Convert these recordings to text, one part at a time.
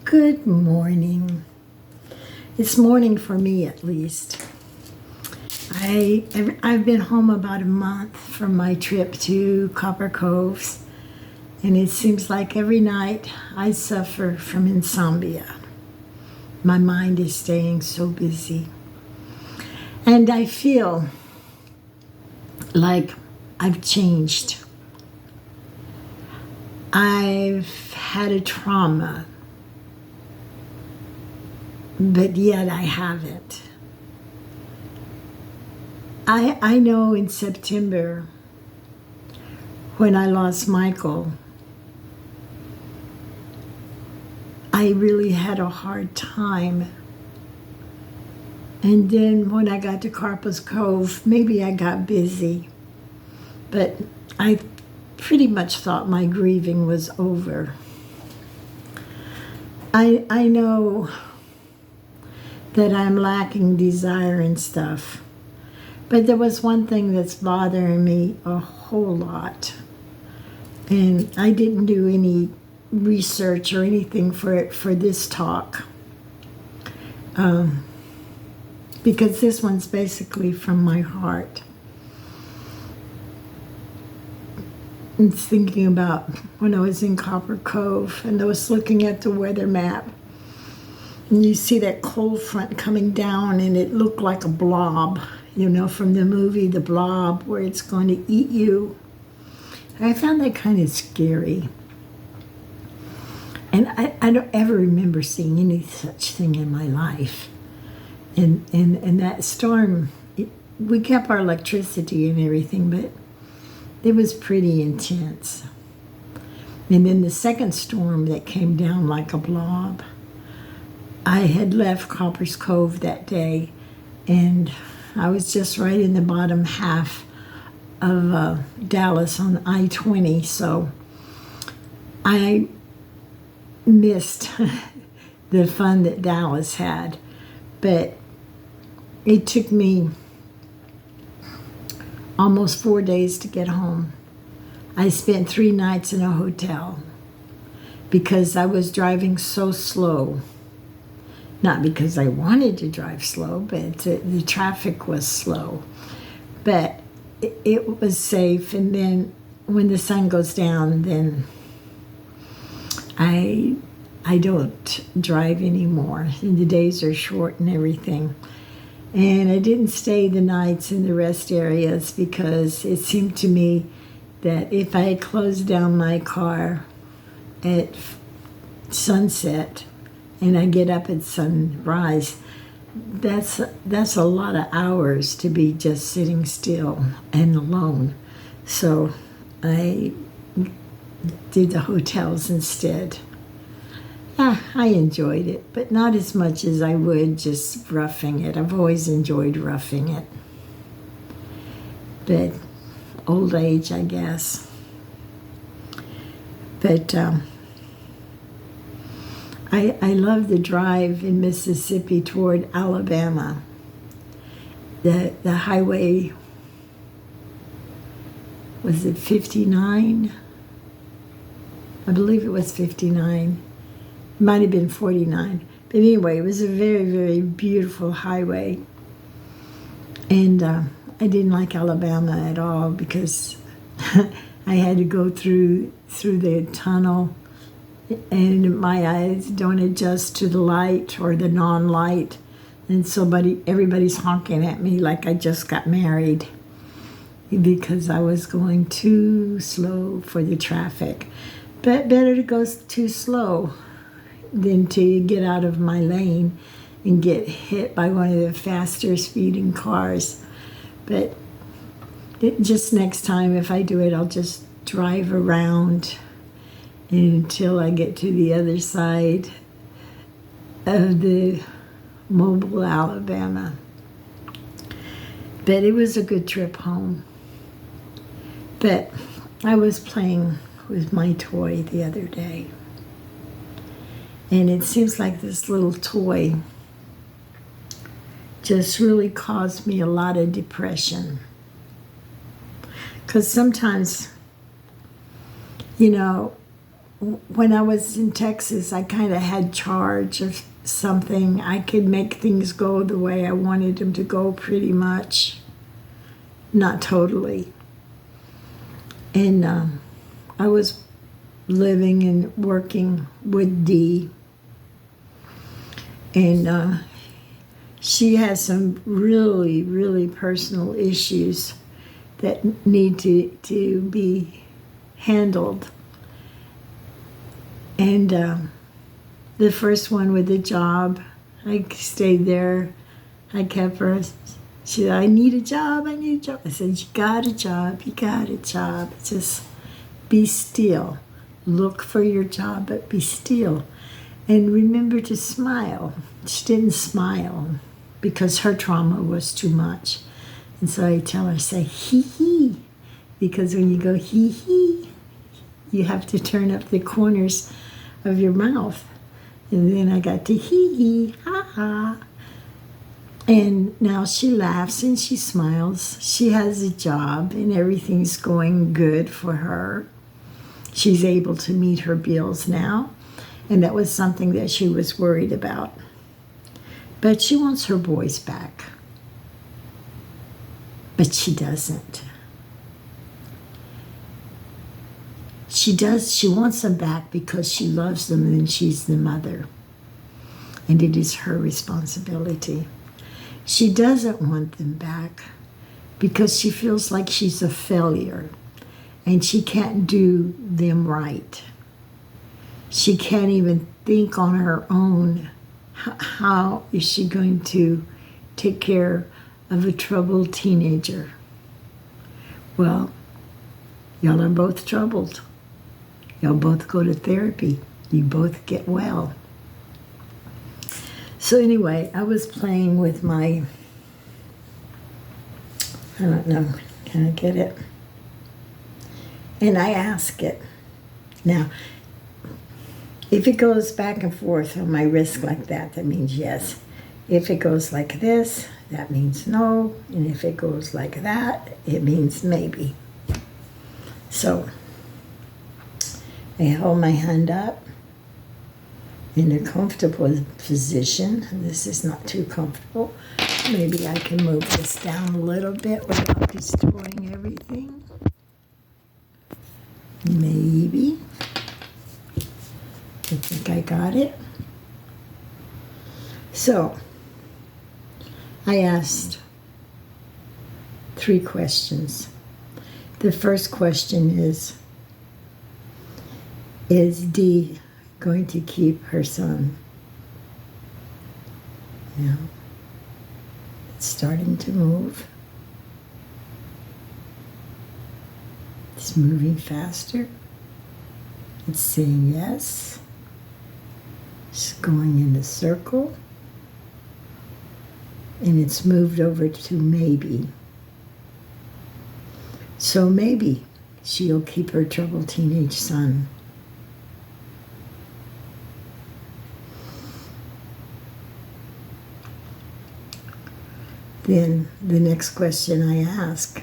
Good morning. It's morning for me, at least. I've been home about a month from my trip to Copper Coves, and it seems like every night I suffer from insomnia. My mind is staying so busy, and I feel like I've changed. I've had a trauma, but yet I haven't. I know in September, when I lost Michael, I really had a hard time. And then when I got to Copper Cove, maybe I got busy, but I pretty much thought my grieving was over. I know that I'm lacking desire and stuff. But there was one thing that's bothering me a whole lot. And I didn't do any research or anything for this talk. Because this one's basically from my heart. I'm thinking about when I was in Copper Cove and I was looking at the weather map. And you see that cold front coming down and it looked like a blob, from the movie The Blob, where it's going to eat you. I found that kind of scary. And I don't ever remember seeing any such thing in my life. And that storm, we kept our electricity and everything, but it was pretty intense. And then the second storm that came down like a blob, I had left Copper Cove that day, and I was just right in the bottom half of Dallas on I-20, so I missed the fun that Dallas had. But it took me almost 4 days to get home. I spent 3 nights in a hotel because I was driving so slow. Not because I wanted to drive slow, but the traffic was slow. But it was safe, and then when the sun goes down, then I don't drive anymore, and the days are short and everything. And I didn't stay the nights in the rest areas because it seemed to me that if I had closed down my car at sunset and I get up at sunrise, that's a lot of hours to be just sitting still and alone. So I did the hotels instead. I enjoyed it, but not as much as I would just roughing it. I've always enjoyed roughing it. But old age, I guess. But I love the drive in Mississippi toward Alabama. The highway, was it 59? I believe it was 59. It might have been 49. But anyway, it was a very, very beautiful highway. And I didn't like Alabama at all because I had to go through the tunnel, and my eyes don't adjust to the light or the non-light, and everybody's honking at me like I just got married because I was going too slow for the traffic. But better to go too slow than to get out of my lane and get hit by one of the faster speeding cars. But just next time, if I do it, I'll just drive around until I get to the other side of the Mobile, Alabama. But it was a good trip home. But I was playing with my toy the other day, and it seems like this little toy just really caused me a lot of depression. Because sometimes, when I was in Texas, I kind of had charge of something. I could make things go the way I wanted them to go pretty much. Not totally. And I was living and working with Dee. And she has some really, really personal issues that need to be handled. And the first one with the job, I stayed there. I kept her. She said, I need a job, I need a job. I said, you got a job, you got a job. Just be still. Look for your job, but be still. And remember to smile. She didn't smile because her trauma was too much. And so I tell her, say, hee hee. Because when you go hee hee, you have to turn up the corners of your mouth. And then I got to hee hee, ha ha. And now she laughs and she smiles. She has a job and everything's going good for her. She's able to meet her bills now. And that was something that she was worried about. But she wants her boys back. But she doesn't. She wants them back because she loves them and she's the mother. And it is her responsibility. She doesn't want them back because she feels like she's a failure and she can't do them right. She can't even think on her own. How is she going to take care of a troubled teenager? Well, y'all are both troubled. Y'all both go to therapy. You both get well. So anyway, I was playing with my, I don't know, can I get it? And I ask it. Now, if it goes back and forth on my wrist like that, that means yes. If it goes like this, that means no. And if it goes like that, it means maybe. So I hold my hand up in a comfortable position. This is not too comfortable. Maybe I can move this down a little bit without destroying everything. Maybe. I think I got it. So, I asked 3 questions. The first question is Dee going to keep her son? Now, it's starting to move. It's moving faster. It's saying yes. It's going in a circle. And it's moved over to maybe. So maybe she'll keep her troubled teenage son. Then the next question I ask,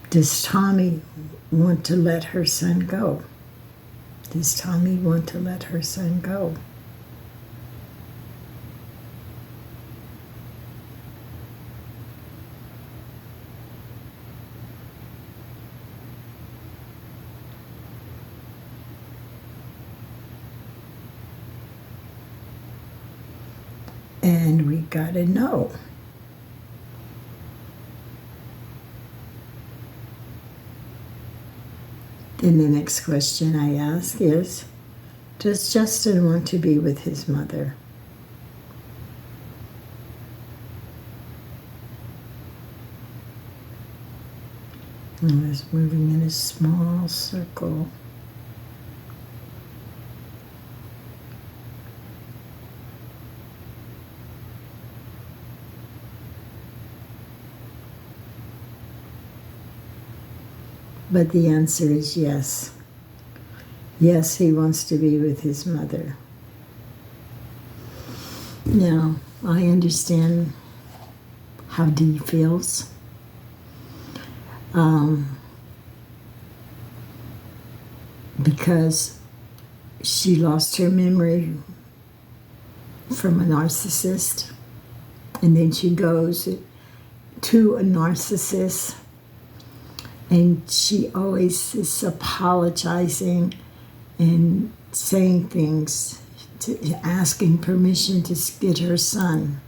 does Tommy want to let her son go? Does Tommy want to let her son go? And we gotta know. Then the next question I ask is, does Justin want to be with his mother? And it's moving in a small circle. But the answer is yes. Yes, he wants to be with his mother. Now, I understand how Dee feels. because she lost her memory from a narcissist, and then she goes to a narcissist, and she always is apologizing and saying things, asking permission to get her son.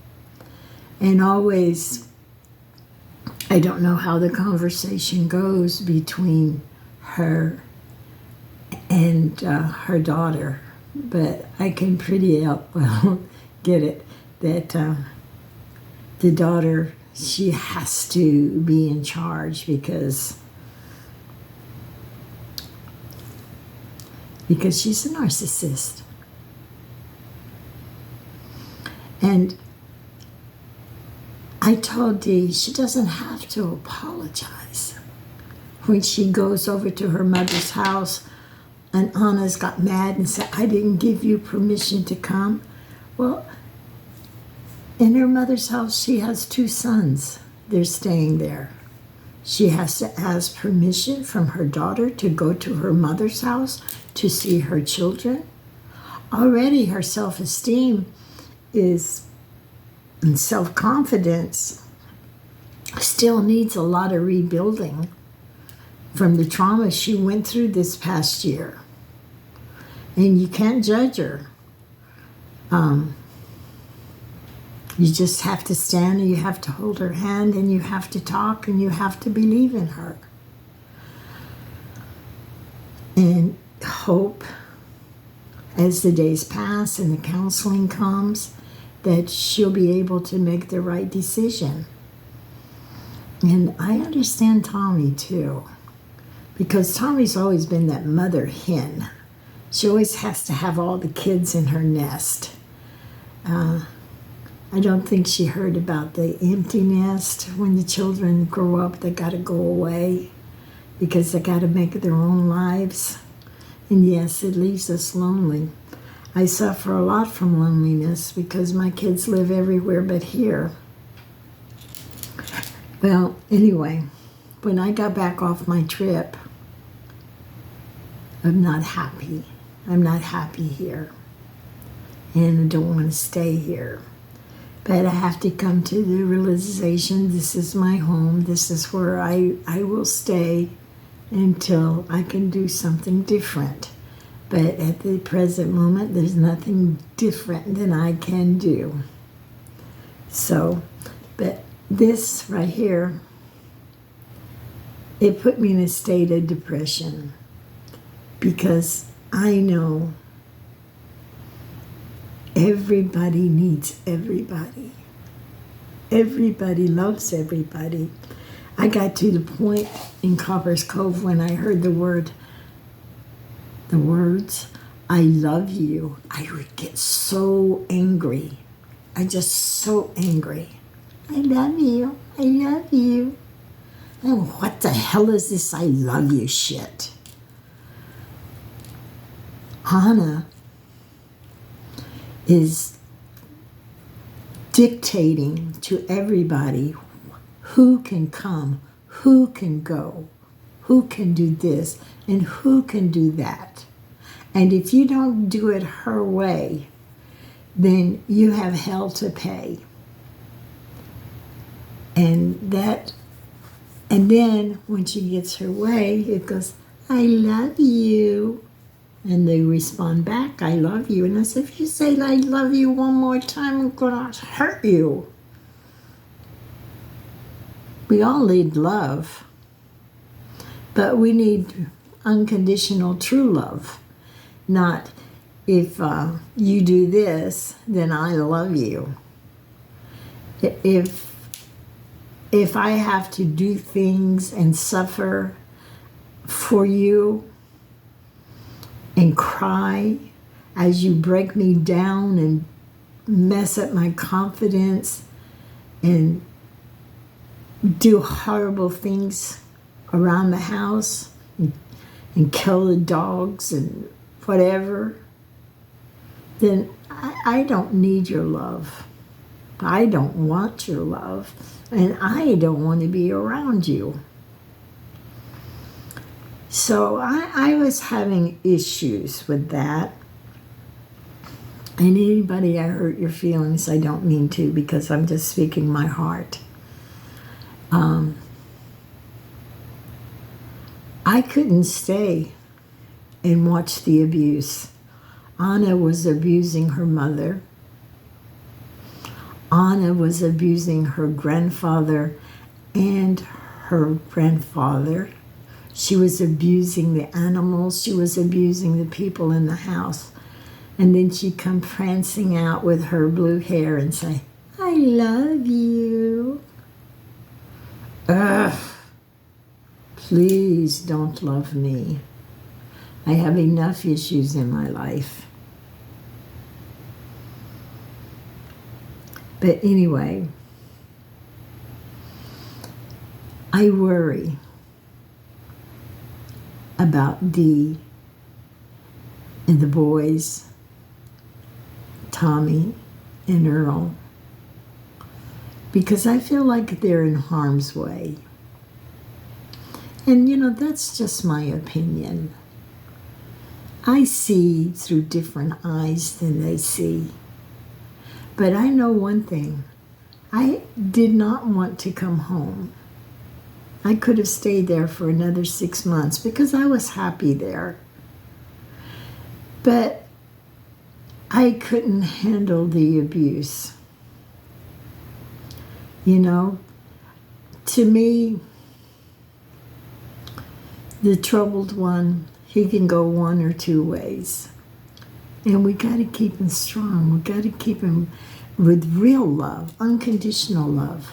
And always, I don't know how the conversation goes between her and her daughter, but I can pretty well get it that the daughter, she has to be in charge because she's a narcissist. And I told Dee she doesn't have to apologize. When she goes over to her mother's house and Anna's got mad and said, I didn't give you permission to come. Well, in her mother's house, she has 2 sons. They're staying there. She has to ask permission from her daughter to go to her mother's house to see her children. Already her self-esteem is, and self-confidence still needs a lot of rebuilding from the trauma she went through this past year. And you can't judge her. You just have to stand and you have to hold her hand and you have to talk and you have to believe in her. And hope as the days pass and the counseling comes that she'll be able to make the right decision. And I understand Tommy too, because Tommy's always been that mother hen. She always has to have all the kids in her nest. I don't think she heard about the empty nest. When the children grow up, they got to go away because they got to make their own lives. And yes, it leaves us lonely. I suffer a lot from loneliness because my kids live everywhere but here. Well, anyway, when I got back off my trip, I'm not happy. I'm not happy here. And I don't want to stay here. But I have to come to the realization this is my home. This is where I will stay until I can do something different. But at the present moment, there's nothing different than I can do. So, but this right here, it put me in a state of depression because I know everybody needs everybody. Everybody loves everybody. I got to the point in Copper's Cove when I heard the words, I love you. I would get so angry. I just so angry. I love you. I love you. And what the hell is this I love you shit? Hannah is dictating to everybody who can come, who can go, who can do this, and who can do that. And if you don't do it her way, then you have hell to pay. And then when she gets her way, it goes, I love you. And they respond back, I love you. And I said, if you say I love you one more time, I'm going to hurt you. We all need love. But we need unconditional true love. Not, if you do this, then I love you. If I have to do things and suffer for you, and cry as you break me down and mess up my confidence and do horrible things around the house and kill the dogs and whatever, then I don't need your love. I don't want your love, and I don't want to be around you. So I was having issues with that. And anybody I hurt your feelings, I don't mean to, because I'm just speaking my heart. I couldn't stay and watch the abuse. Anna was abusing her mother. Anna was abusing her grandfather and her grandfather. She was abusing the animals. She was abusing the people in the house. And then she'd come prancing out with her blue hair and say, "I love you." Ugh. Please don't love me. I have enough issues in my life. But anyway, I worry about Dee and the boys, Tommy and Earl, because I feel like they're in harm's way. And that's just my opinion. I see through different eyes than they see. But I know one thing. I did not want to come home. I could have stayed there for another 6 months because I was happy there. But I couldn't handle the abuse. To me, the troubled one, he can go one or two ways. And we got to keep him strong. We got to keep him with real love, unconditional love.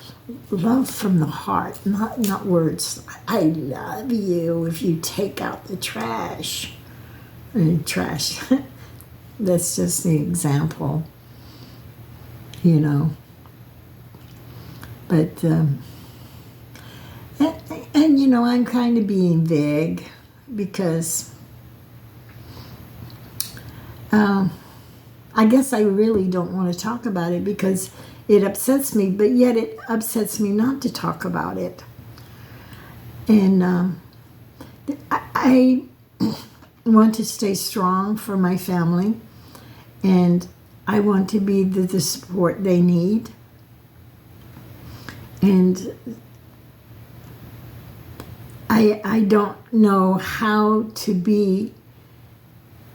Love from the heart, not words. I love you if you take out the trash. Trash. That's just the example. But, and I'm kind of being vague because I guess I really don't want to talk about it because it upsets me, but yet it upsets me not to talk about it. And I want to stay strong for my family, and I want to be the support they need. And I don't know how to be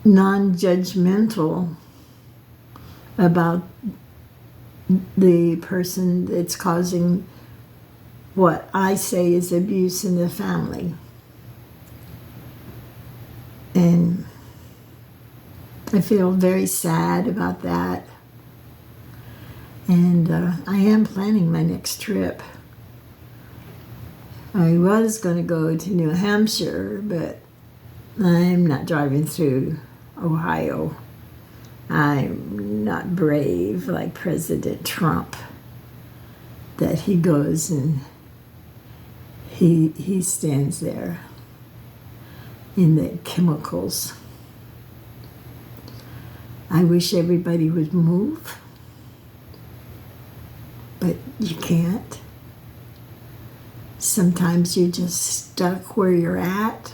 non-judgmental about the person that's causing what I say is abuse in the family. And I feel very sad about that. And I am planning my next trip. I was going to go to New Hampshire, but I'm not driving through Ohio. I'm not brave like President Trump, that he goes and he stands there in the chemicals. I wish everybody would move, but you can't. Sometimes you're just stuck where you're at.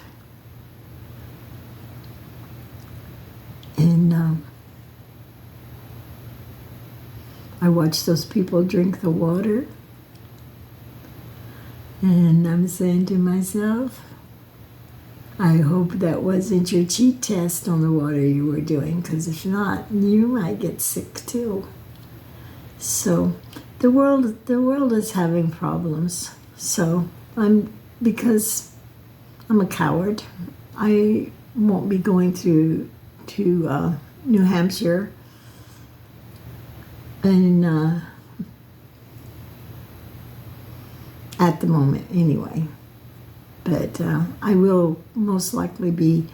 And I watch those people drink the water. And I'm saying to myself, I hope that wasn't your cheat test on the water you were doing, because if not, you might get sick too. So the world is having problems. So because I'm a coward, I won't be going to New Hampshire and at the moment anyway. But I will most likely be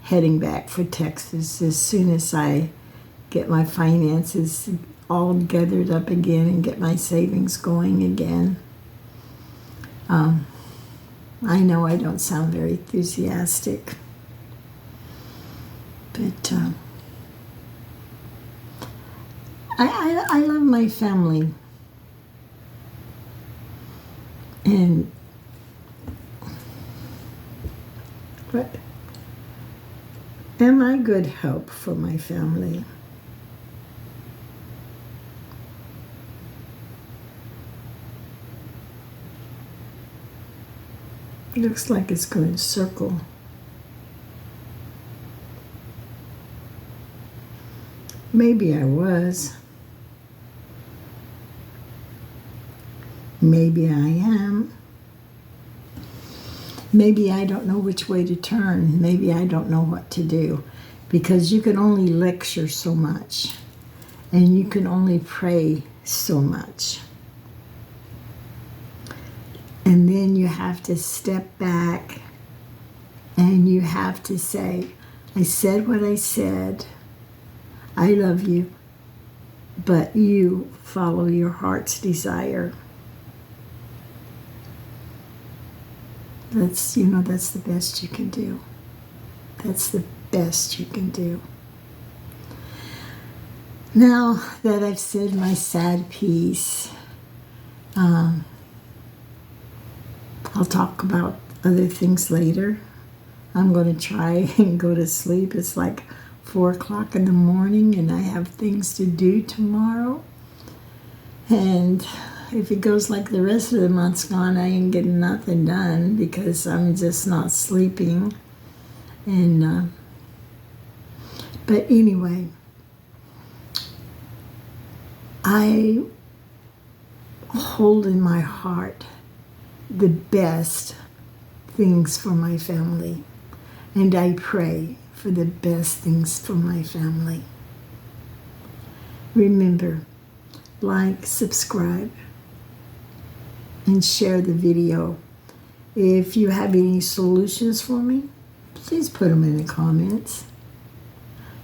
heading back for Texas as soon as I get my finances all gathered up again and get my savings going again. I know I don't sound very enthusiastic, but I love my family, and But am I good help for my family? It looks like it's going to circle. Maybe I was. Maybe I am. Maybe I don't know which way to turn. Maybe I don't know what to do. Because you can only lecture so much. And you can only pray so much. And then you have to step back and you have to say, I said what I said. I love you. But you follow your heart's desire. That's the best you can do. That's the best you can do. Now that I've said my sad piece, I'll talk about other things later. I'm going to try and go to sleep. It's like 4 o'clock in the morning and I have things to do tomorrow. And if it goes like the rest of the month's gone, I ain't getting nothing done because I'm just not sleeping. And but anyway, I hold in my heart the best things for my family. And I pray for the best things for my family. Remember, like, subscribe, and share the video. If you have any solutions for me, please put them in the comments.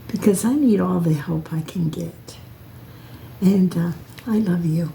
Because I need all the help I can get. And I love you.